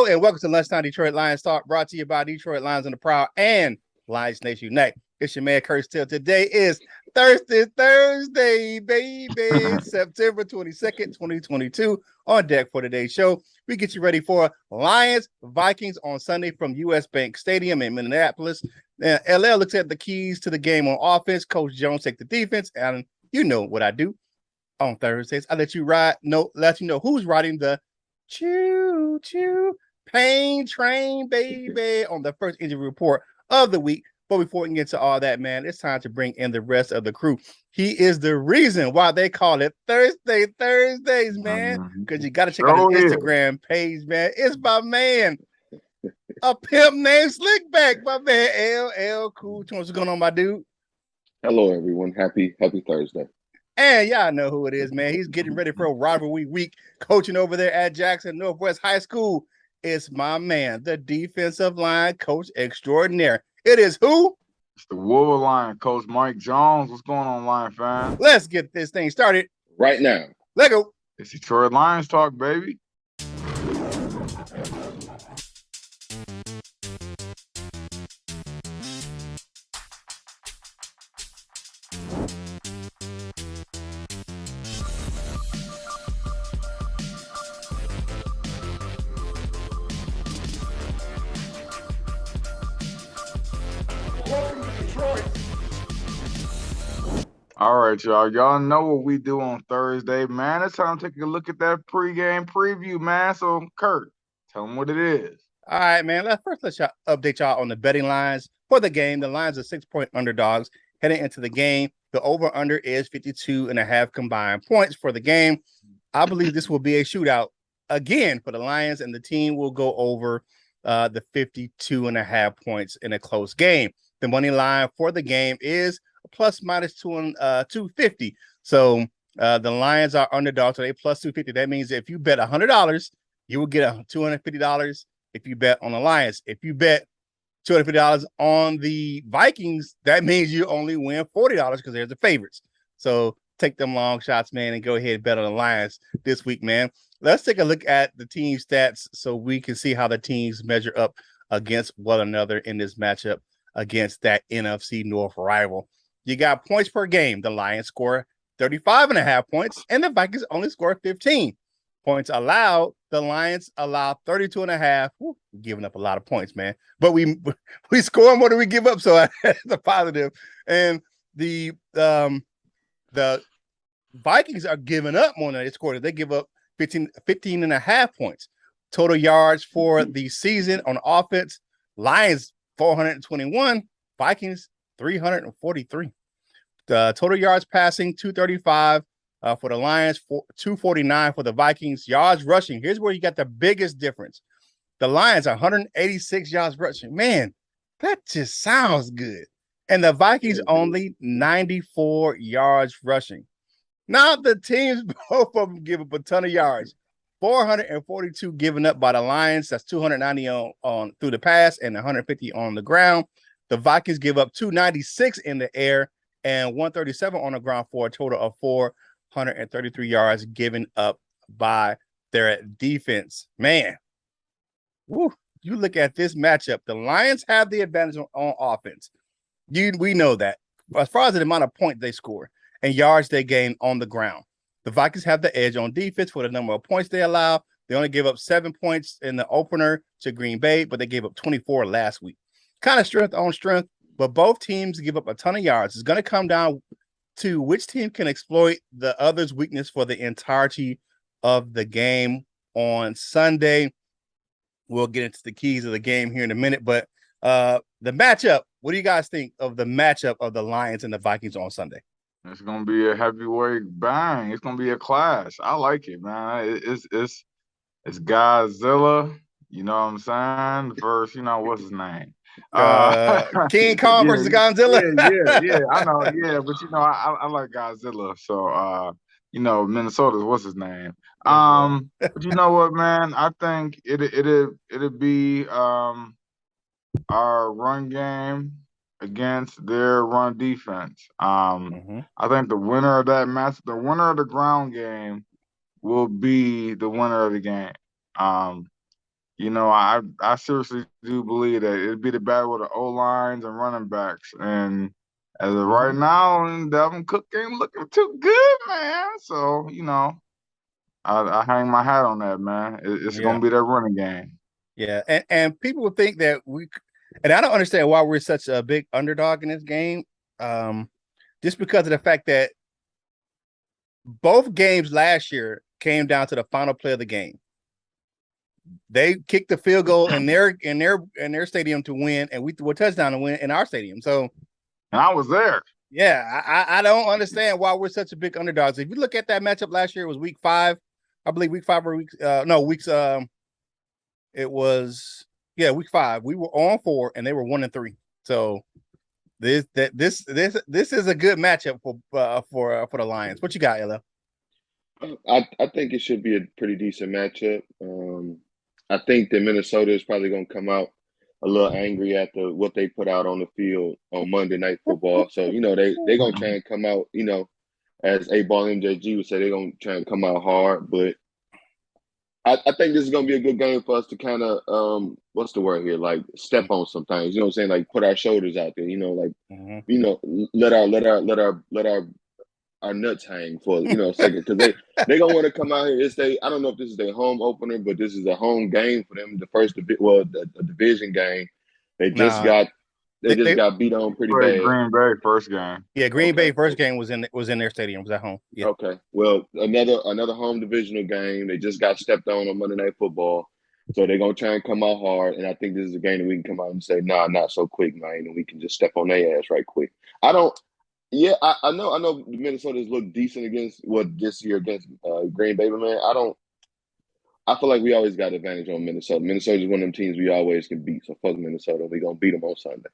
and welcome to Lunchtime Detroit Lions Talk, brought to you by Detroit Lions on the Prowl and Lions Nation Unite. It's your man, Curt Still. Today is Thursday, baby, September 22nd, 2022. On deck for today's show, we get you ready for Lions Vikings on Sunday from US Bank Stadium in Minneapolis. LL looks at the keys to the game on offense. Coach Jones takes the defense, and you know what I do on Thursdays. I let you know who's riding the choo-choo pain train, baby, on the first injury report of the week. But before we get to all that, man, it's time to bring in the rest of the crew. He is the reason why they call it Thursdays, man, because you got to check out his Instagram page, man. It's my man, a pimp named Slickback, my man, LL Cool. What's going on, my dude? Hello, everyone. Happy Thursday. And y'all know who it is, man. He's getting ready for a rivalry week, coaching over there at Jackson Northwest High School. It's my man, the defensive line coach extraordinaire. It is who? It's the Wolverine coach, Mike Jones. What's going on, Lion fans? Let's get this thing started right now. Let's go. It's Detroit Lions Talk, baby. All right, y'all. Y'all know what we do on Thursday, man. It's time to take a look at that pregame preview, man. So, Curt, tell them what it is. All right, man. Let's update y'all on the betting lines for the game. The Lions are 6-point underdogs heading into the game. The over-under is 52.5 combined points for the game. I believe this will be a shootout again for the Lions, and the team will go over the 52.5 points in a close game. The money line for the game is plus minus 250. So the Lions are underdogs, so they plus 250. That means if you bet $100, you will get $250 if you bet on the Lions. If you bet $250 on the Vikings, that means you only win $40 because they're the favorites. So take them long shots, man, and go ahead and bet on the Lions this week, man. Let's take a look at the team stats so we can see how the teams measure up against one another in this matchup against that NFC North rival. You got points per game. The Lions score 35.5 points, and the Vikings only score 15 points allowed. The Lions allow 32.5. Giving up a lot of points, man. But we score more than we give up, so that's a positive. And the Vikings are giving up more than they scored. They give up 15.5 points. Total yards for the season on offense. Lions 421, Vikings 343. The total yards passing 235 for the Lions, 249 for the Vikings. Yards rushing. Here's where you got the biggest difference. The Lions are 186 yards rushing. Man, that just sounds good. And the Vikings only 94 yards rushing. Now the teams, both of them give up a ton of yards. 442 given up by the Lions. That's 290 on through the pass and 150 on the ground. The Vikings give up 296 in the air and 137 on the ground for a total of 433 yards given up by their defense. Man, woo, you look at this matchup. The Lions have the advantage on offense. We know that. As far as the amount of points they score and yards they gain on the ground, the Vikings have the edge on defense for the number of points they allow. They only gave up 7 points in the opener to Green Bay, but they gave up 24 last week. Kind of strength on strength, but both teams give up a ton of yards. It's going to come down to which team can exploit the other's weakness for the entirety of the game on Sunday. We'll get into the keys of the game here in a minute, but the matchup, what do you guys think of the matchup of the Lions and the Vikings on Sunday? It's gonna be a heavyweight bang. It's gonna be a clash. I like it, man. It's Godzilla. You know what I'm saying? Versus, what's his name? King Kong versus Godzilla. Yeah. I know. Yeah, but I like Godzilla. So Minnesota's what's his name? But you know what, man? I think it'd be our run game against their run defense. I think the winner of that match, the winner of the ground game, will be the winner of the game. I seriously do believe that it'd be the battle with the O lines and running backs. And as of right now, Dalvin Cook ain't looking too good, man. So, I hang my hat on that, man. It's gonna be that running game. Yeah, and people would think that and I don't understand why we're such a big underdog in this game. Just because of the fact that both games last year came down to the final play of the game. They kicked the field goal in their stadium to win, and we threw a touchdown to win in our stadium. So, and I was there. Yeah, I don't understand why we're such a big underdogs. If you look at that matchup last year, it was week 5. I believe week 5 or week it was week 5. We were on 4 and they were 1-3. So this is a good matchup for the Lions. What you got, Ella? I think it should be a pretty decent matchup. I think that Minnesota is probably going to come out a little angry after what they put out on the field on Monday Night Football. So, they're going to try and come out, as A-Ball MJG would say, they're going to try and come out hard. But I think this is going to be a good game for us to kind of, what's the word here? Like step on some things, you know what I'm saying? Like put our shoulders out there, let our nuts hang for a second, because they gonna want to come out here. I don't know if this is their home opener, but this is a home game for them. The first division game. They just got beat on pretty bad. Green Bay first game. Yeah, Green Bay first game was in their stadium. Was at home. Yeah. Okay. Well, another home divisional game. They just got stepped on Monday Night Football, so they're gonna try and come out hard. And I think this is a game that we can come out and say, "Nah, not so quick, man," and we can just step on their ass right quick. Yeah, I know Minnesota's looked decent against this year against Green Bay, but man, I feel like we always got advantage on Minnesota. Minnesota's one of them teams we always can beat. So fuck Minnesota. We're gonna beat them on Sunday.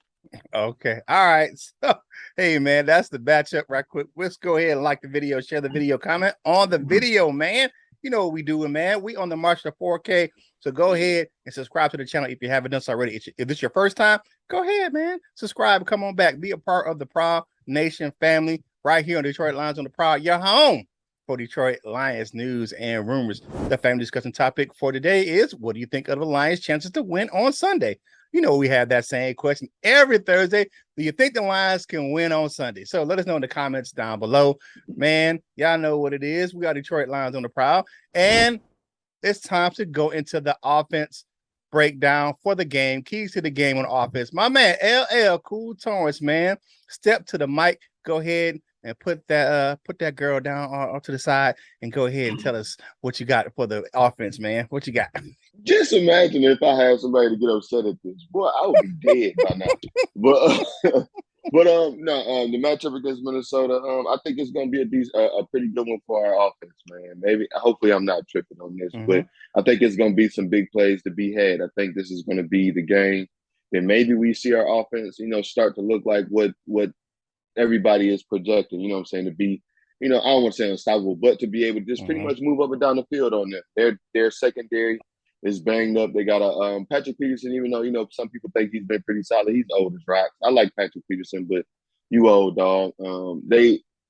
Okay. All right. So hey man, that's the matchup right quick. Let's go ahead and like the video, share the video, comment on the video, man. You know what we doing, man. We on the march to 4K. So go ahead and subscribe to the channel if you haven't done so already. If it's your first time, go ahead, man. Subscribe. Come on back. Be a part of the Prowl Nation family right here on Detroit Lions on the Prowl. Your home for Detroit Lions news and rumors. The family discussion topic for today is, what do you think of the Lions' chances to win on Sunday? You know, we have that same question every Thursday. Do you think the Lions can win on Sunday? So let us know in the comments down below. Man, y'all know what it is. We got Detroit Lions on the Prowl. And it's time to go into the offense breakdown for the game. Keys to the game on offense. My man, LL Cool Torrance, man. Step to the mic. Go ahead and put that girl down onto the side and go ahead and tell us what you got for the offense, man. What you got? Just imagine if I had somebody to get upset at this. Boy, I would be dead by now. No, the matchup against Minnesota, I think it's going to be a pretty good one for our offense, man. Hopefully I'm not tripping on this, but I think it's going to be some big plays to be had. I think this is going to be the game that maybe we see our offense, start to look like what everybody is projecting, you know what I'm saying, to be, I don't want to say unstoppable, but to be able to just pretty much move up and down the field on them. Their secondary is banged up. They got a Patrick Peterson, even though, some people think he's been pretty solid. He's old as rocks. I like Patrick Peterson, but you old dog.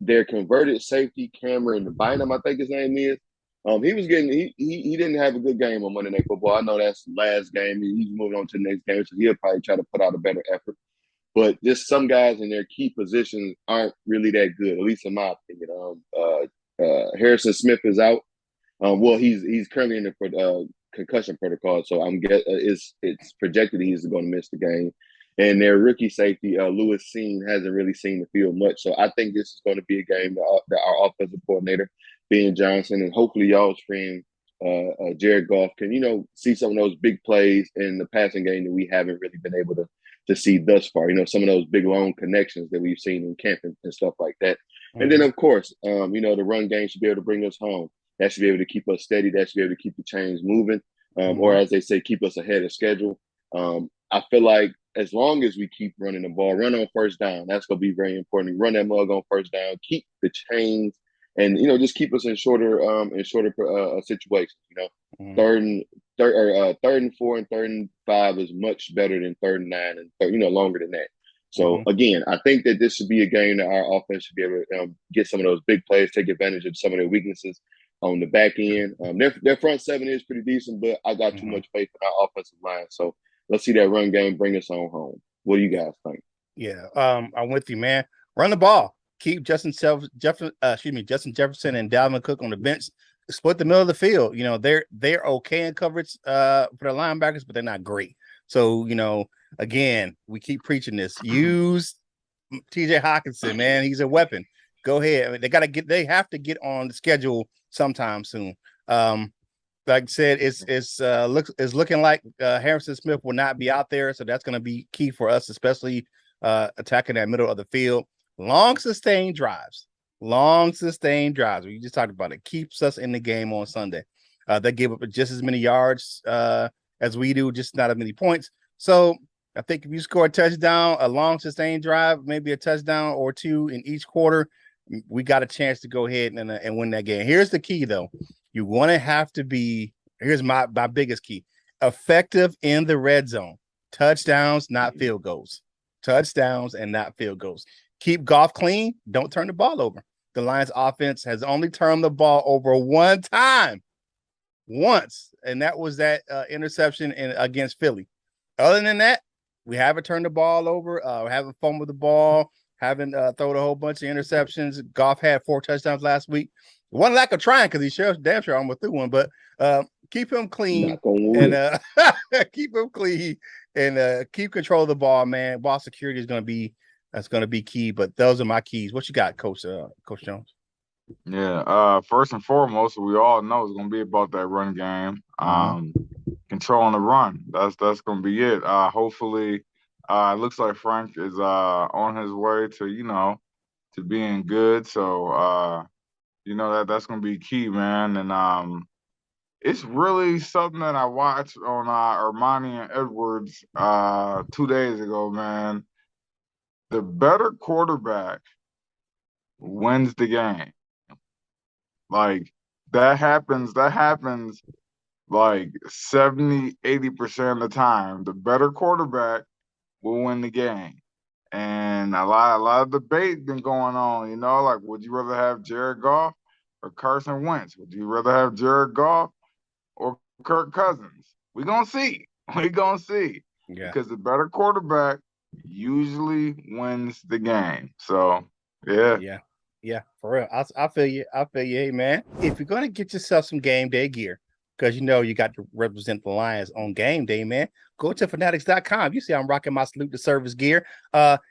Their converted safety, Cameron Bynum, I think his name is. He didn't have a good game on Monday Night Football. I know that's the last game. He's moving on to the next game, so he'll probably try to put out a better effort. But just some guys in their key positions aren't really that good, at least in my opinion. Harrison Smith is out. He's currently in the concussion protocol, so it's projected he's going to miss the game. And their rookie safety, Lewis Seen, hasn't really seen the field much. So I think this is going to be a game that our offensive coordinator, Ben Johnson, and hopefully y'all's friend Jared Goff can, see some of those big plays in the passing game that we haven't really been able to see thus far. Some of those big long connections that we've seen in camp and stuff like that. And then, of course, the run game should be able to bring us home. That should be able to keep us steady. That should be able to keep the chains moving, or as they say, keep us ahead of schedule. I feel like as long as we keep running the ball, run on first down, that's going to be very important. Run that mug on first down, keep the chains, and just keep us in shorter situations. Third and 4 and 3rd and 5 is much better than 3rd and 9 and longer than that. So again, I think that this should be a game that our offense should be able to get some of those big plays, take advantage of some of their weaknesses. on the back end. Their front seven is pretty decent, but I got too Mhm. much faith in our offensive line. So let's see that run game bring us on home. What do you guys think? Yeah, I'm with you, man. Run the ball. Keep Justin Jefferson and Dalvin Cook on the bench. Split the middle of the field. You know, they're okay in coverage for the linebackers, but they're not great. So, you know, again, we keep preaching this. Use TJ Hawkinson, man. He's a weapon. Go ahead. I mean, they have to get on the schedule sometime soon. Like I said, it's looking like Harrison Smith will not be out there, so that's going to be key for us, especially attacking that middle of the field. Long sustained drives. We just talked about it. Keeps us in the game on Sunday. They give up just as many yards as we do, just not as many points. So I think if you score a touchdown, a long sustained drive, maybe a touchdown or two in each quarter, we got a chance to go ahead and win that game. Here's the key, though. You want to have to be, here's my biggest key, effective in the red zone. Touchdowns, not field goals. Touchdowns and not field goals. Keep Goff clean. Don't turn the ball over. The Lions offense has only turned the ball over one time. Once. And that was that interception against Philly. Other than that, we haven't turned the ball over. We haven't fumbled the ball. Haven't thrown a whole bunch of interceptions. Goff had 4 touchdowns last week. One lack of trying because he damn sure almost threw one, but keep him clean and keep him clean and keep control of the ball, man. Ball security is going to be key. But those are my keys. What you got, Coach Jones? Yeah. First and foremost, we all know it's going to be about that run game. Controlling the run. That's going to be it. Hopefully, it looks like Frank is on his way to to being good. So that's going to be key, man. And it's really something that I watched on Armani and Edwards 2 days ago, man. The better quarterback wins the game. Like that happens like 70, 80% of the time. The better quarterback will win the game. And a lot of debate been going on, like would you rather have Jared Goff or Carson Wentz? Would you rather have Jared Goff or Kirk Cousins? We're gonna see. Yeah. Because the better quarterback usually wins the game. So Yeah, for real. I feel you. Hey, man. If you're gonna get yourself some game day gear, because you got to represent the Lions on game day, man, go to fanatics.com. You see I'm rocking my salute to service gear.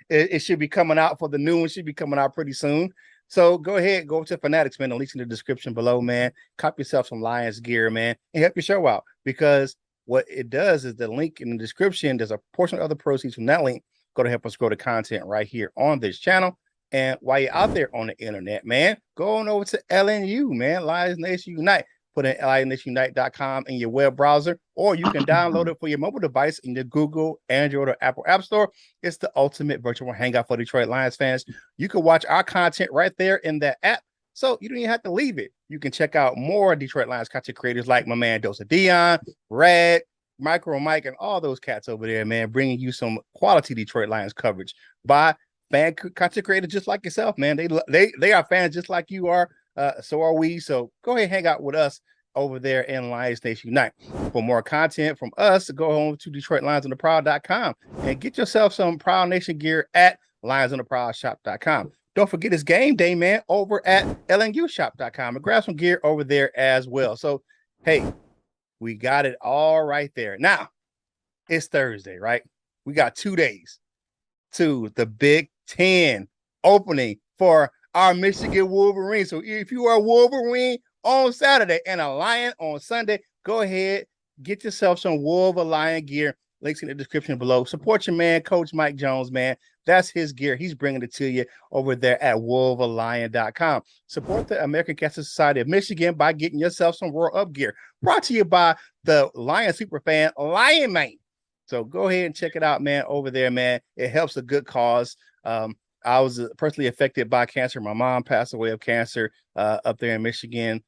It should be coming out for the new one, should be coming out pretty soon. So go ahead, go to Fanatics, man. The links in the description below, man. Cop yourself some Lions gear, man, and help your show out. Because what it does is the link in the description, there's a portion of the proceeds from that link go to help us grow the content right here on this channel. And while you're out there on the internet, man, go on over to LNU, man, Lions Nation Unite. Put in lionnationunite.com in your web browser, or you can download it for your mobile device in your Google, Android, or Apple App Store. It's the ultimate virtual hangout for Detroit Lions fans. You can watch our content right there in that app, so you don't even have to leave it. You can check out more Detroit Lions content creators like my man Dosa Dion, Red, Micro Mike, and all those cats over there, man, bringing you some quality Detroit Lions coverage by fan content creators just like yourself, man. They are fans just like you are. So are we. So go ahead and hang out with us over there in Lions Nation Unite. For more content from us, go home to DetroitLionsOnTheProwl.com and get yourself some Prowl Nation gear at LionsOnTheProwlShop.com. Don't forget it's game day, man, over at LNUshop.com and grab some gear over there as well. So, hey, we got it all right there. Now, it's Thursday, right? We got 2 days to the Big Ten opening for our Michigan Wolverines. So if you are a Wolverine on Saturday and a Lion on Sunday, go ahead, get yourself some Wolverine gear. Links in the description below. Support your man, Coach Mike Jones, man. That's his gear. He's bringing it to you over there at wolverlion.com. Support the American Cancer Society of Michigan by getting yourself some Roar Up gear. Brought to you by the Lion Superfan, Lion Man. So go ahead and check it out, man, over there, man. It helps a good cause. I was personally affected by cancer. My mom passed away of cancer up there in Michigan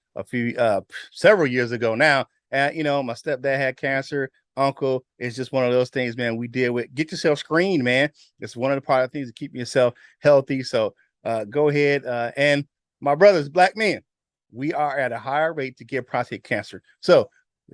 several years ago now. And, my stepdad had cancer. Uncle, it's just one of those things, man, we deal with. Get yourself screened, man. It's one of the part of things to keep yourself healthy. So go ahead. And my brothers, black men, we are at a higher rate to get prostate cancer. So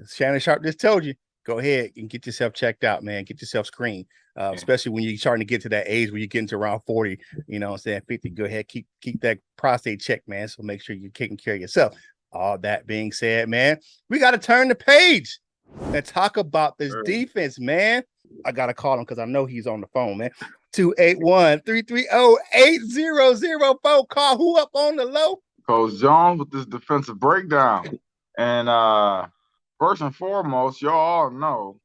Shannon Sharp just told you, go ahead and get yourself checked out, man. Get yourself screened, especially when you're starting to get to that age where you're getting to around 40, you know what I'm saying, 50. Go ahead, keep that prostate check, man. So make sure you're taking care of yourself. All that being said, man, we got to turn the page and talk about this defense, man. I got to call him because I know he's on the phone, man. 281-330-8004. Call who up on the low? Coach Jones with this defensive breakdown. And first and foremost, y'all all know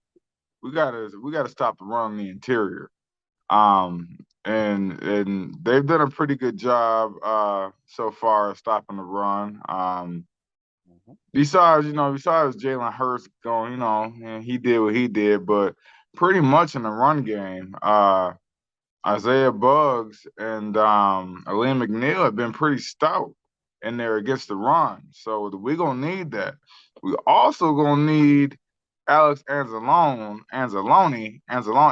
we gotta stop the run on the interior. And they've done a pretty good job so far of stopping the run. Besides Jalen Hurts going, and he did what he did, but pretty much in the run game, Isaiah Buggs and Aleem McNeil have been pretty stout in there against the run. So we're going to need that. We also going to need Alex Anzalone.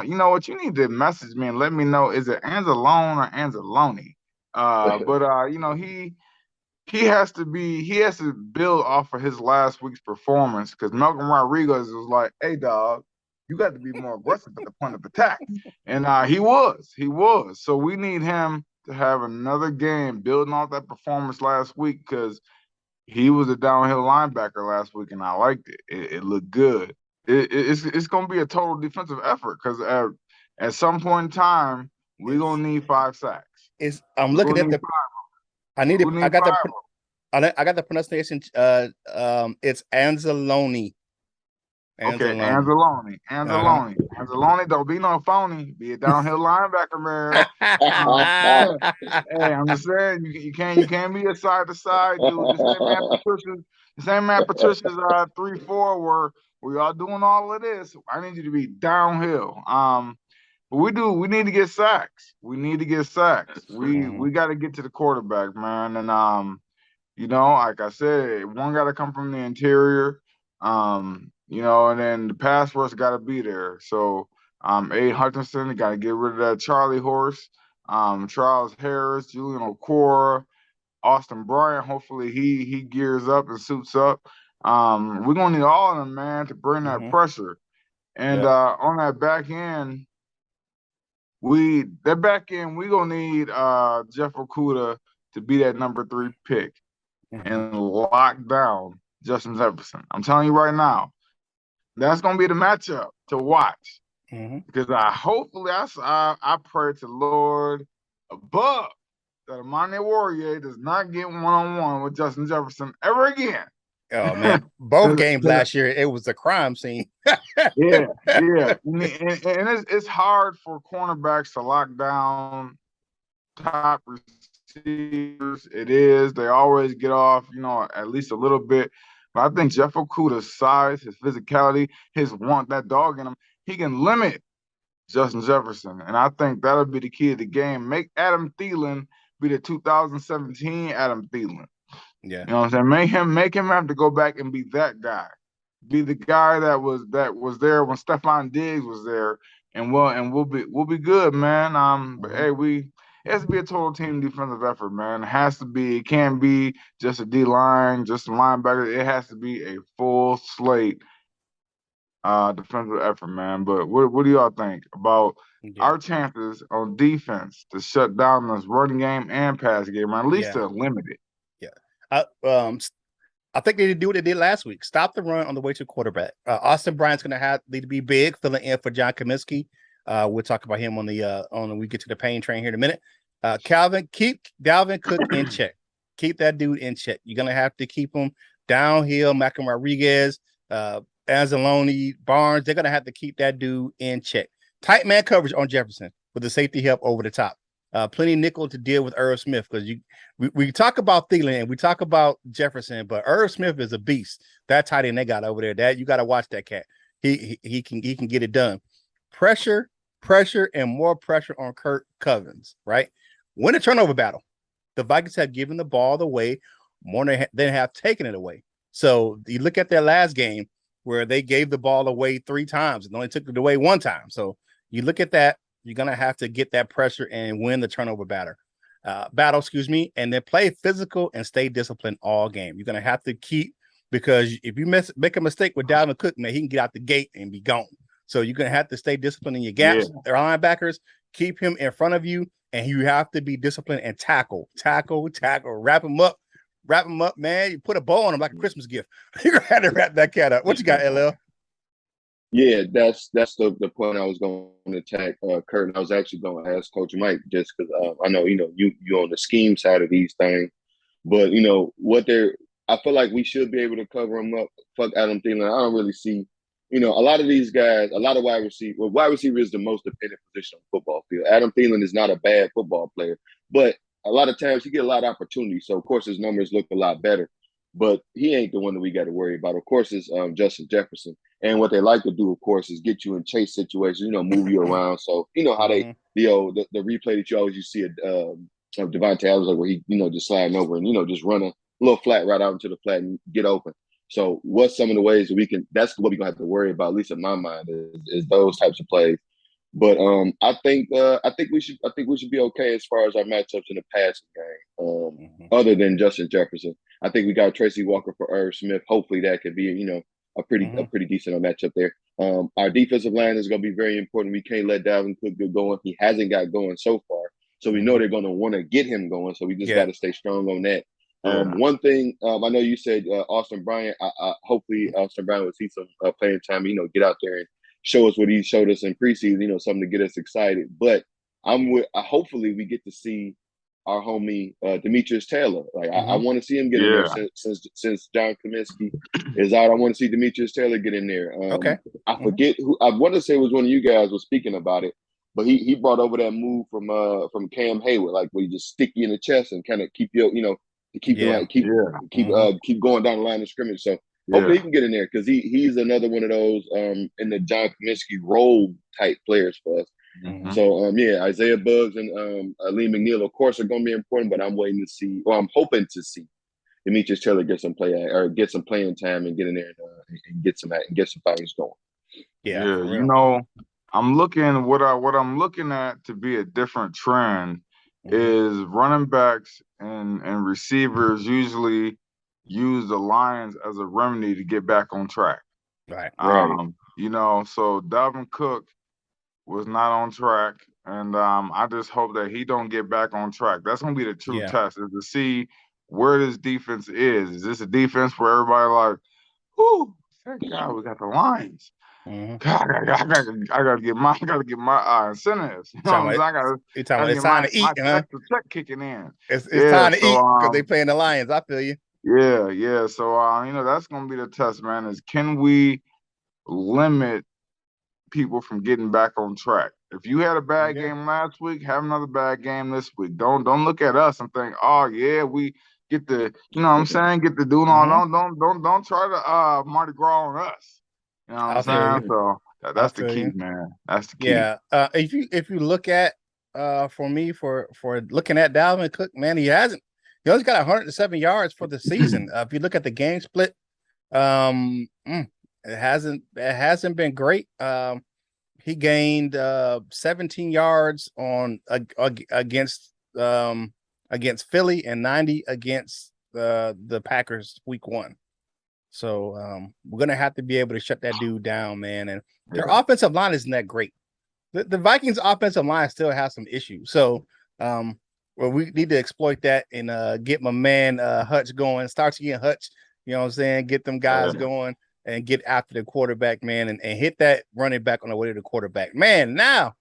You know what? You need to message me and let me know, is it Anzalone or Anzalone? He has to build off of his last week's performance because Malcolm Rodriguez was like, hey, dog, you got to be more aggressive at the point of attack. And he was. So we need him to have another game building off that performance last week because he was a downhill linebacker last week, and I liked it. It looked good. It's going to be a total defensive effort because at some point in time, we're going to need 5 sacks. I'm looking at the – I got the pronunciation. It's Anzalone. Okay, Anzalone. Anzalone, don't be no phony. Be a downhill linebacker, man. Hey, I'm just saying you can't be a side to side dude. The same man Patricia's 3-4 where we all doing all of this. I need you to be downhill. But we need to get sacks. We got to get to the quarterback, man. And like I said, one got to come from the interior. And then the pass rush got to be there. So Abe Hutchinson got to get rid of that Charlie horse. Charles Harris, Julian Okora, Austin Bryant. Hopefully he gears up and suits up. We're gonna need all of them, man, to bring that pressure. And on that back end. We gonna need Jeff Okudah to be that number 3 pick and lock down Justin Jefferson. I'm telling you right now, that's gonna be the matchup to watch. Because I pray to Lord above that Amani Warrior does not get one-on-one with Justin Jefferson ever again. Oh man, both games last year it was a crime scene. yeah, and it's hard for cornerbacks to lock down top receivers. It is. They always get off, at least a little bit. But I think Jeff Okudah's size, his physicality, that dog in him, he can limit Justin Jefferson, and I think that'll be the key to the game. Make Adam Thielen be the 2017 Adam Thielen. Yeah. You know what I'm saying? Make him have to go back and be that guy. Be the guy that was there when Stephon Diggs was there, and we'll be good, man. But hey, it has to be a total team defensive effort, man. It has to be. It can't be just a D line, just a linebacker. It has to be a full slate defensive effort, man. But what do y'all think about our chances on defense to shut down this running game and pass game, or at least to limit it? I think they did do what they did last week. Stop the run on the way to quarterback. Austin Bryant's going to need to be big, filling in for John Cominsky. We'll talk about him when we get to the pain train here in a minute. Calvin, keep Dalvin Cook in check. Keep that dude in check. You're going to have to keep him downhill. Malcolm Rodriguez, Anzalone, Barnes, they're going to have to keep that dude in check. Tight man coverage on Jefferson with the safety help over the top. Plenty nickel to deal with Irv Smith because we talk about Thielen and we talk about Jefferson, but Irv Smith is a beast. That tight end they got over there, that you got to watch that cat. He can get it done. Pressure, and more pressure on Kirk Cousins. Right, win a turnover battle. The Vikings have given the ball away more than have taken it away. So you look at their last game where they gave the ball away 3 times and only took it away 1 time. So you look at that. You're going to have to get that pressure and win the turnover battle. battle, excuse me, and then play physical and stay disciplined all game. You're gonna have to keep, because if you make a mistake with Dalvin Cook, man, he can get out the gate and be gone. So you're gonna have to stay disciplined in your gaps. Their linebackers, keep him in front of you, and you have to be disciplined and tackle, wrap him up, man. You put a bow on him like a Christmas gift. You're gonna have to wrap that cat up. What you got, LL? Yeah, that's the point I was going to attack Curt. And I was actually going to ask Coach Mike, just because I know you on the scheme side of these things, but I feel like we should be able to cover him up. Fuck Adam Thielen. I don't really see, a lot of these guys, a lot of wide receiver. Well, wide receiver is the most dependent position on the football field. Adam Thielen is not a bad football player, but a lot of times he get a lot of opportunities. So of course his numbers look a lot better, but he ain't the one that we got to worry about. Of course, it's Justin Jefferson. And what they like to do, of course, is get you in chase situations, move you around. So, how they, the replay that you always see of Devontae Adams, like where he, just sliding over and, just run a little flat right out into the flat and get open. So what's some of the ways that that's what we're going to have to worry about, at least in my mind, is those types of plays. But I think we should be okay as far as our matchups in the passing game. Other than Justin Jefferson, I think we got Tracy Walker for Irv Smith. Hopefully that could be, a pretty decent matchup there. Our defensive line is going to be very important. We can't let Dalvin Cook get going. He hasn't got going so far, so we know they're going to want to get him going. So we just got to stay strong on that. One thing, I know you said Austin Bryant. Hopefully Austin Bryant will see some playing time. Get out there and show us what he showed us in preseason. Something to get us excited. But hopefully we get to see our homie Demetrius Taylor. Like I want to see him get in there since John Kaminsky is out. I want to see Demetrius Taylor get in there. I forget who. I want to say it was one of you guys was speaking about it, but he brought over that move from Cam Hayward, like where you just stick you in the chest and kind of keep you, to keep keep going down the line of scrimmage. So hopefully he can get in there because he's another one of those in the John Kaminsky role type players for us. So Isaiah Buggs and Lee McNeil, of course, are going to be important, but I'm waiting to see, or I'm hoping to see Demetrius Taylor get some playing time and get in there and get some things going. I'm looking what I'm looking at to be a different trend is running backs and receivers usually use the Lions as a remedy to get back on track. Right. So Dalvin Cook was not on track, and I just hope that he don't get back on track. That's gonna be the true test, is to see where this defense is. Is this a defense where everybody like, whoo, thank God we got the Lions. God, I gotta get my incentives. You know what I'm saying? It's time to eat, extra check kicking in. It's time to eat because they playing the Lions. I feel you. Yeah. So that's gonna be the test, man. Is can we limit people from getting back on track? If you had a bad game last week, have another bad game this week. Don't look at us and think, oh yeah, we get the, get the doing all. Don't try to Mardi Gras on us. You know what I'm saying? So that's the key, man. That's the key. Yeah. If you look at for looking at Dalvin Cook, man, he only got 107 yards for the season. If you look at the game split, it hasn't been great. He gained 17 yards against Philly and 90 against the Packers week 1. So we're gonna have to be able to shut that dude down, man. And their offensive line isn't that great. The Vikings offensive line still has some issues. So we need to exploit that and get my man Hutch going. Start getting Hutch, you know what I'm saying? Get them guys going and get after the quarterback, man, and hit that running back on the way to the quarterback. Man, now,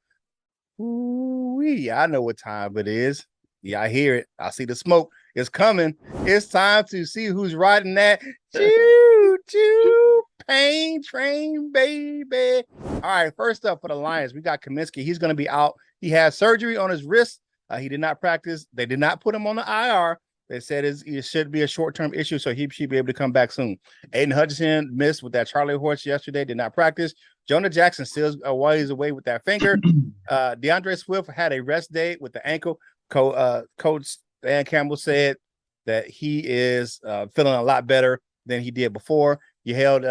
I know what time it is. Yeah, I hear it. I see the smoke. It's coming. It's time to see who's riding that choo-choo pain train, baby. All right, first up for the Lions, we got Kaminsky. He's going to be out. He had surgery on his wrist. He did not practice. They did not put him on the IR. They said it should be a short-term issue, so he should be able to come back soon. Aiden Hutchinson missed with that Charlie horse yesterday, did not practice. Jonah Jackson still while he's away with that finger. DeAndre Swift had a rest day with the ankle. Coach Dan Campbell said that he is feeling a lot better than he did before. He held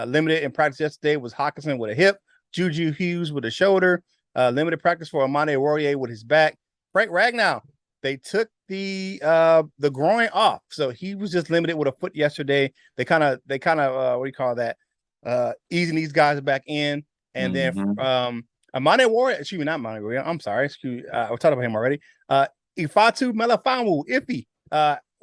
limited in practice yesterday was Hawkinson with a hip, Juju Hughes with a shoulder, limited practice for Amane Warrior with his back. Frank Ragnow they took the groin off, so he was just limited with a foot yesterday. They kind of what do you call that? Easing these guys back in, and then Amane Warrior, excuse me, not Amane Warrior. I'm sorry, excuse me, I was talking about him already. Ifatu Melifonwu, Iffy,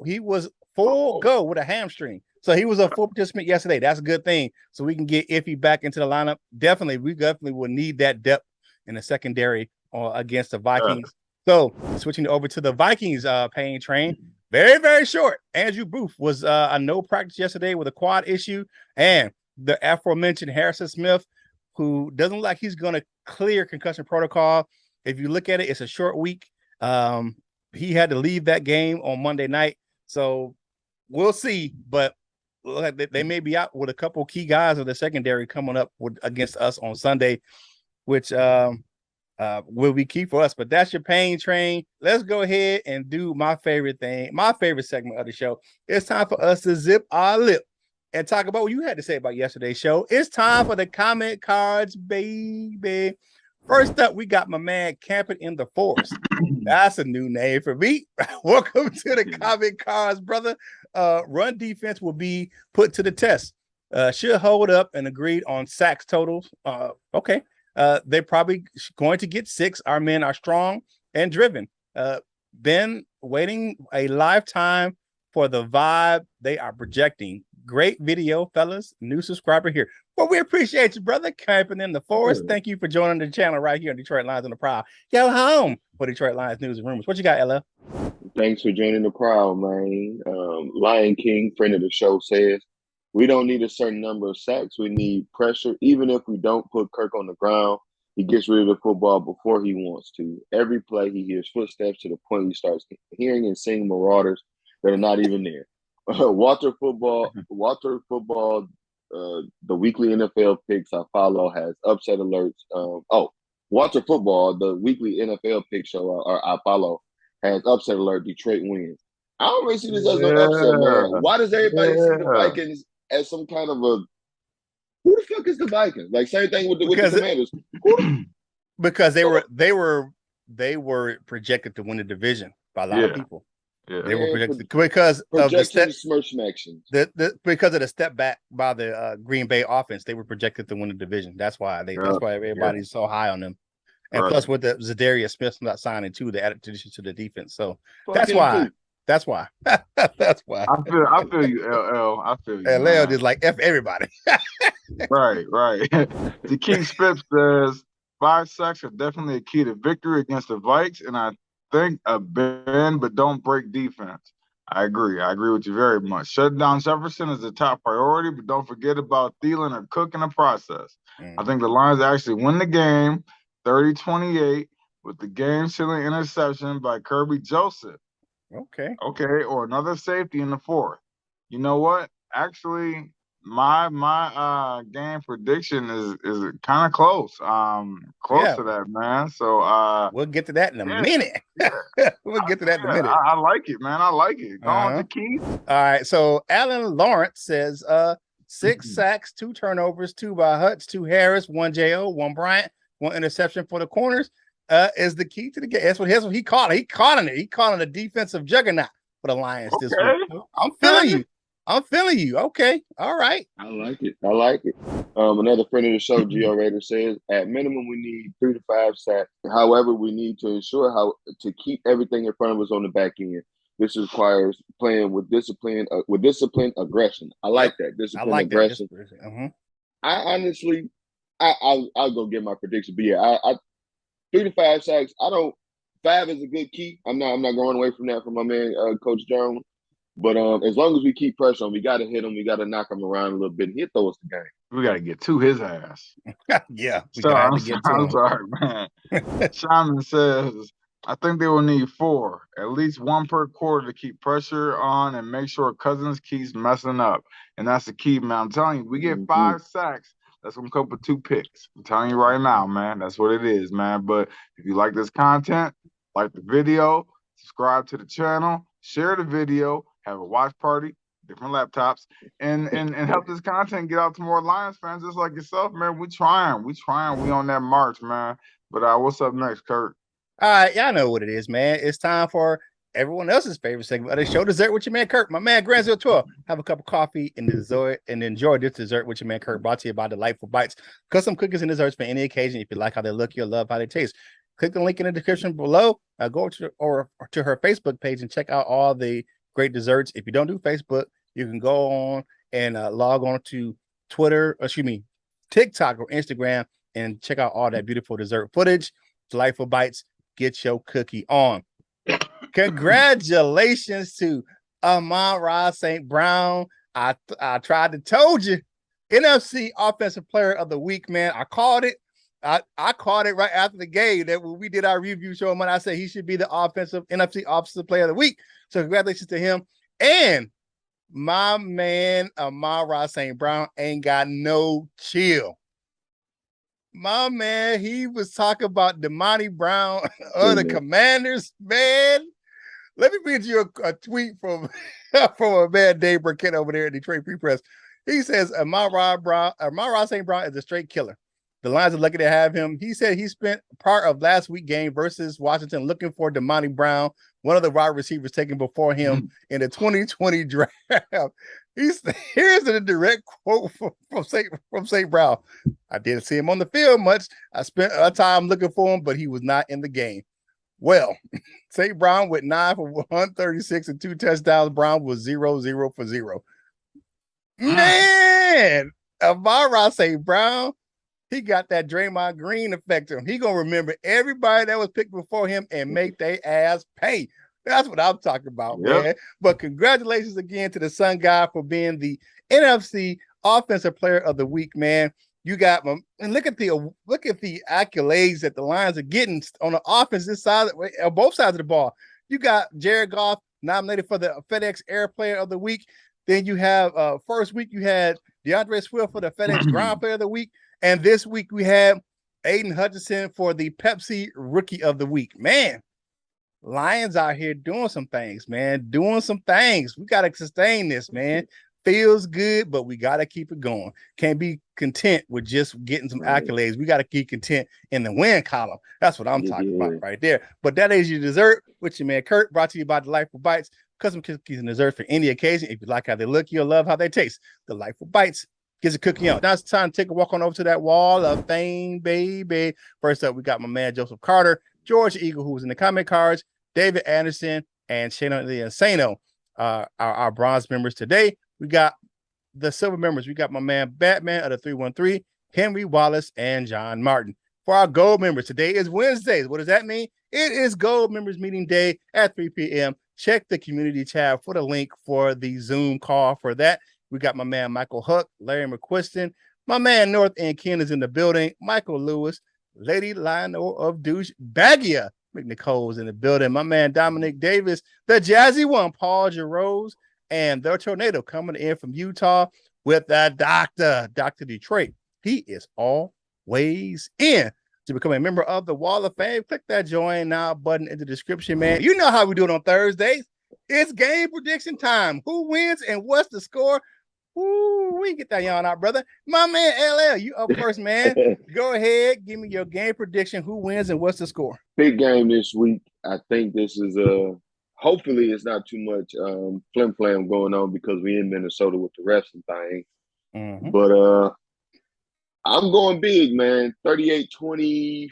he was full go with a hamstring, so he was a full participant yesterday. That's a good thing, so we can get Iffy back into the lineup. We definitely will need that depth in the secondary against the Vikings. So switching over to the Vikings pain train, very, very short. Andrew Booth was a no practice yesterday with a quad issue, and the aforementioned Harrison Smith, who doesn't look like he's going to clear concussion protocol. If you look at it, it's a short week. He had to leave that game on Monday night, so we'll see. But they may be out with a couple key guys of the secondary coming up against us on Sunday, which will be key for us. But that's your pain train. Let's go ahead and do my favorite thing, my favorite segment of the show. It's time for us to zip our lip and talk about what you had to say about yesterday's show. It's time for the comment cards, baby. First up, we got my man Camping in the Forest. That's a new name for me. Welcome to the comment cards, brother. Run defense will be put to the test. Should hold up and agreed on sacks totals. Okay. They're probably going to get 6. Our men are strong and driven. Been waiting a lifetime for the vibe they are projecting. Great video, fellas. New subscriber here. Well, we appreciate you, brother. Camping in the Forest. Thank you for joining the channel right here on Detroit Lions on the Prowl. Yo, home for Detroit Lions news and rumors. What you got, LL? Thanks for joining the Prowl, man. Lion King, friend of the show, says, we don't need a certain number of sacks. We need pressure. Even if we don't put Kirk on the ground, he gets rid of the football before he wants to. Every play, he hears footsteps to the point he starts hearing and seeing marauders that are not even there. Walter Football, the weekly NFL picks I follow has upset alerts. Walter Football, the weekly NFL pick show I follow has upset alert. Detroit wins. I don't really see this as an upset, man. Why does everybody see the Vikings as some kind of a who the fuck is the Vikings? Like same thing with the Commanders. Because they were projected to win the division by a lot of people. Yeah. They were projected because of the because of the step back by the Green Bay offense. They were projected to win the division. That's why everybody's so high on them. And plus with the Zadarius Smith not signing too, they added to the defense. So that's why. That's why. That's why. I feel you, LL. I feel you. LL is like F everybody. Right. The King Spips says 5 sacks are definitely a key to victory against the Vikes, and I think a bend but don't break defense. I agree with you very much. Shut down Jefferson is the top priority, but don't forget about Thielen or Cook in the process. I think the Lions actually win the game 30-28 with the game-sealing interception by Kirby Joseph. Okay, or another safety in the 4th. You know what? Actually, my game prediction is kind of close. To that, man. So we'll get to that in a minute. We'll get to that in a minute. I like it, man. I like it. Go on to Keith. All right. So Alan Lawrence says 6 sacks, 2 turnovers, 2 by Hutch, 2 Harris, 1 Jo, 1 Bryant, 1 interception for the corners. Is the key to the game. That's what he called it. He calling a defensive juggernaut for the Lions this week. I'm feeling you. Okay. All right. I like it. Another friend of the show, Gio Raider, says at minimum we need 3 to 5 sacks. However, we need to ensure how to keep everything in front of us on the back end. This requires playing with discipline, aggression. I like that. Discipline, aggression. I honestly, I'll go get my prediction. But yeah, I 3 to 5 sacks. 5 is a good key. I'm not going away from that from my man, Coach Jones. But as long as we keep pressure on, we got to hit him. We got to knock him around a little bit. He'll throw us the game. We got to get to his ass. Yeah. I'm sorry, man. Shyman says, I think they will need 4, at least 1 per quarter to keep pressure on and make sure Cousins keeps messing up. And that's the key, man. I'm telling you, we get 5 sacks. That's going to come with 2 picks. I'm telling you right now, man. That's what it is, man. But if you like this content, like the video, subscribe to the channel, share the video, have a watch party, different laptops, and help this content get out to more Lions fans just like yourself, man. We trying. We on that march, man. But what's up next, Kurt? All right, y'all know what it is, man. It's time for everyone else's favorite segment of the show, Dessert with your man Curt. My man Grand 012. Have a cup of coffee and enjoy this dessert with your man Curt, brought to you by Delightful Bites. Custom cookies and desserts for any occasion. If you like how they look, you'll love how they taste. Click the link in the description below. Go to her Facebook page and check out all the great desserts. If you don't do Facebook, you can go on and log on to TikTok or Instagram and check out all that beautiful dessert footage. Delightful Bites. Get your cookie on. Congratulations to Amon-Ra St. Brown. I tried to told you. NFC Offensive Player of the Week, man. I called it. I called it right after the game that when we did our review show, man, I said he should be the NFC Offensive Player of the Week. So congratulations to him. And my man Amon-Ra St. Brown ain't got no chill. My man, he was talking about Damani Brown of the Commanders, man. Let me read you a tweet from a man Dave Burkett over there at Detroit Free Press. He says Amon-Ra St. Brown is a straight killer. The Lions are lucky to have him. He said he spent part of last week's game versus Washington looking for Damani Brown, one of the wide receivers taken before him in the 2020 draft. Here's a direct quote from St. Brown. I didn't see him on the field much. I spent a time looking for him, but he was not in the game. Well, St. Brown with 9 for 136 and 2 touchdowns. Brown was 0-0 for 0. Man, Amon-Ra St. Brown, he got that Draymond Green effect on him. He gonna remember everybody that was picked before him and make their ass pay. That's what I'm talking about, man. But congratulations again to the Sun Guy for being the NFC Offensive Player of the Week, man. You got them, and look at the accolades that the Lions are getting on the offensive side, on both sides of the ball. You got Jared Goff nominated for the FedEx Air Player of the Week. Then you have first week you had DeAndre Swift for the FedEx Ground Player of the Week, and this week we had Aiden Hutchinson for the Pepsi Rookie of the Week. Man, Lions out here doing some things, man. Doing some things. We got to sustain this, man. Feels good, but we got to keep it going. Can't be content with just getting some accolades. We got to keep content in the win column. That's what I'm talking about right there. But that is your dessert with your man Curt, brought to you by Delightful Bites. Custom cookies and desserts for any occasion. If you like how they look, you'll love how they taste. Delightful Bites. Gets a cookie on. Now it's time to take a walk on over to that wall of fame, baby. First up, we got my man Joseph Carter, George Eagle, who was in the comment cards, David Anderson, and Shana the Insano, our bronze members today. We got the silver members. We got my man Batman of the 313, Henry Wallace, and John Martin. For our gold members, today is Wednesdays. What does that mean? It is gold members meeting day at 3 p.m. Check the community tab for the link for the Zoom call for that. We got my man Michael Huck, Larry McQuiston, my man North End Ken is in the building, Michael Lewis, Lady Lionel of Douche, Bagia McNicole's in the building, my man Dominic Davis, the Jazzy One, Paul Jarose, and the Tornado coming in from Utah with that Dr. Detroit. He is always in. To become a member of the Wall of Fame, click that join now button in the description, man. You know how we do it on Thursdays. It's game prediction time. Who wins and what's the score? Ooh, we get that yawn out, brother. My man LL, you up first, man. Go ahead, give me your game prediction. Who wins and what's the score? Big game this week. I think this is hopefully it's not too much flim-flam going on because we in Minnesota with the refs and things. But I'm going big, man. 38-21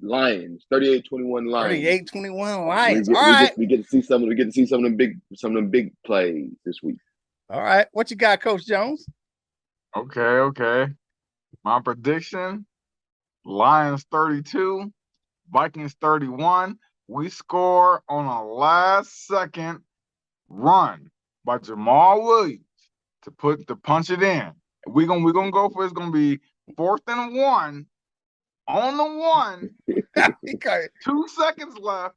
Lions. 38-21 Lions. 38-21 Lions. All right. We get to see some of them big plays this week. All right. What you got, Coach Jones? Okay. My prediction: Lions 32, Vikings 31. We score on a last-second run by Jamal Williams to punch it in. We're gonna go for it's gonna be 4th and 1 on the 1. 2 seconds left,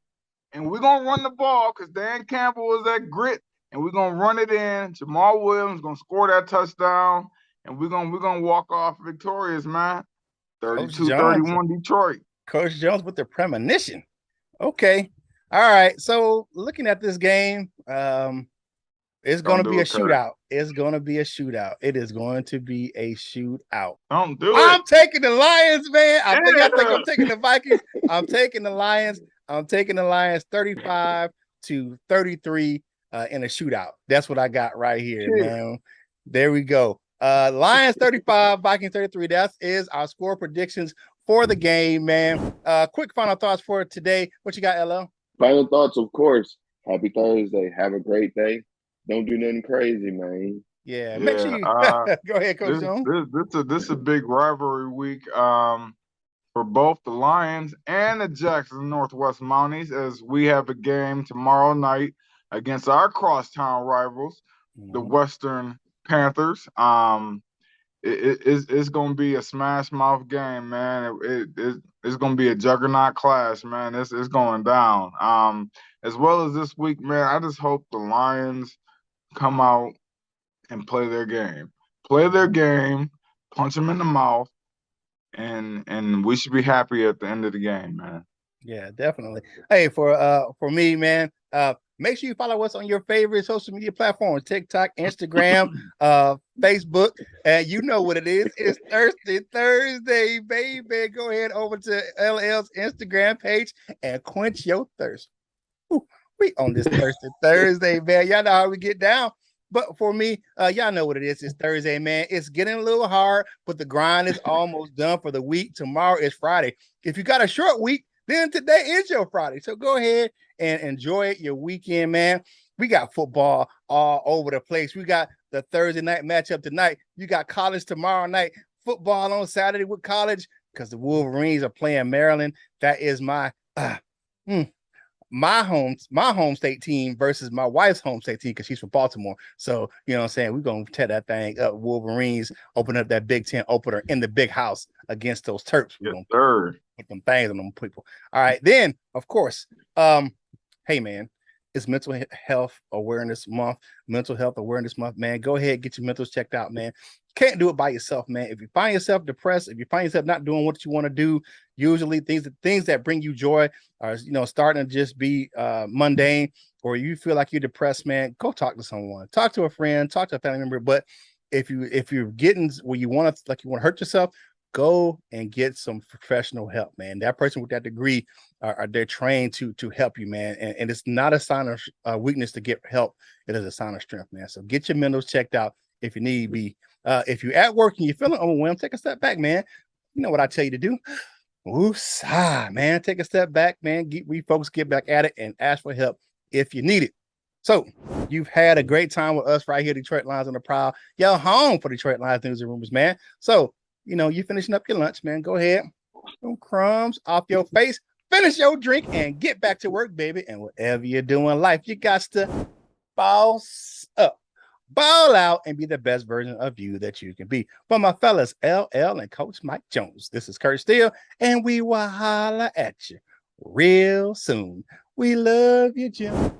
and we're gonna run the ball because Dan Campbell is at grit, and we're gonna run it in. Jamal Williams gonna score that touchdown, and we're gonna walk off victorious, man. 32-31 Detroit. Coach Jones with the premonition. Okay. All right. So looking at this game, It's Don't gonna do be a it, Curt. shootout. It's gonna be a shootout. It is going to be a shootout. Don't do it. I'm taking the Lions, man. I think y'all think Yeah. I'm taking the Vikings. I'm taking the Lions. I'm taking the Lions 35-33 in a shootout. That's what I got right here, Shit. man. There we go. Lions 35, Vikings 33. That is our score predictions for the game, man. Quick final thoughts for today. What you got, LL? Final thoughts, of course. Happy Thursday. Have a great day. Don't do nothing crazy, man. Yeah, make sure Yeah. you go ahead, Coach Jones. This a big rivalry week for both the Lions and the Jackson Northwest Mounties, as we have a game tomorrow night against our crosstown rivals, the Western Panthers. It's going to be a smash mouth game, man. It's going to be a juggernaut clash, man. It's going down. As well as this week, man, I just hope the Lions come out and play their game. Play their game, punch them in the mouth, and we should be happy at the end of the game, man. Yeah, definitely. Hey, for me, man, make sure you follow us on your favorite social media platforms: TikTok, Instagram, Facebook, and you know what it is. It's Thursday, baby. Go ahead over to LL's Instagram page and quench your thirst. Ooh, we on this Thursday, man. Y'all know how we get down. But for me, y'all know what it is. It's Thursday, man. It's getting a little hard, but the grind is almost done for the week. Tomorrow is Friday. If you got a short week, then today is your Friday. So go ahead and enjoy it, your weekend, man. We got football all over the place. We got the Thursday night matchup tonight. You got college tomorrow night, football on Saturday with college, because the Wolverines are playing Maryland. That is my home state team versus my wife's home state team, because she's from Baltimore. So, you know what I'm saying? We're going to tear that thing up. Wolverines open up that Big Ten opener in the big house against those Terps. We're Yes, going to put them things on them people. All right. Then, of course, hey, man, it's Mental Health Awareness Month. Mental Health Awareness Month, man. Go ahead, get your mentals checked out, man. Can't do it by yourself, man. If you find yourself depressed, if you find yourself not doing what you want to do, usually things that bring you joy are, starting to just be mundane, or you feel like you're depressed, man, go talk to someone. Talk to a friend, talk to a family member. But if you're getting where you want to hurt yourself, go and get some professional help, man. That person with that degree they're trained to help you, man. And it's not a sign of weakness to get help. It is a sign of strength, man. So get your mentals checked out if you need be. If you're at work and you're feeling overwhelmed, take a step back, man. You know what I tell you to do? Woosah, man. Take a step back, man. Refocus, get back at it, and ask for help if you need it. So you've had a great time with us right here, Detroit Lions on the Prowl. Y'all home for Detroit Lions News and Rumors, man. So, you're finishing up your lunch, man. Go ahead. Some crumbs off your face. Finish your drink and get back to work, baby. And whatever you're doing in life, you got to boss up. Ball out and be the best version of you that you can be. For my fellas, LL and Coach Mike Jones, this is Curt Steele, and we will holla at you real soon. We love you, Jim.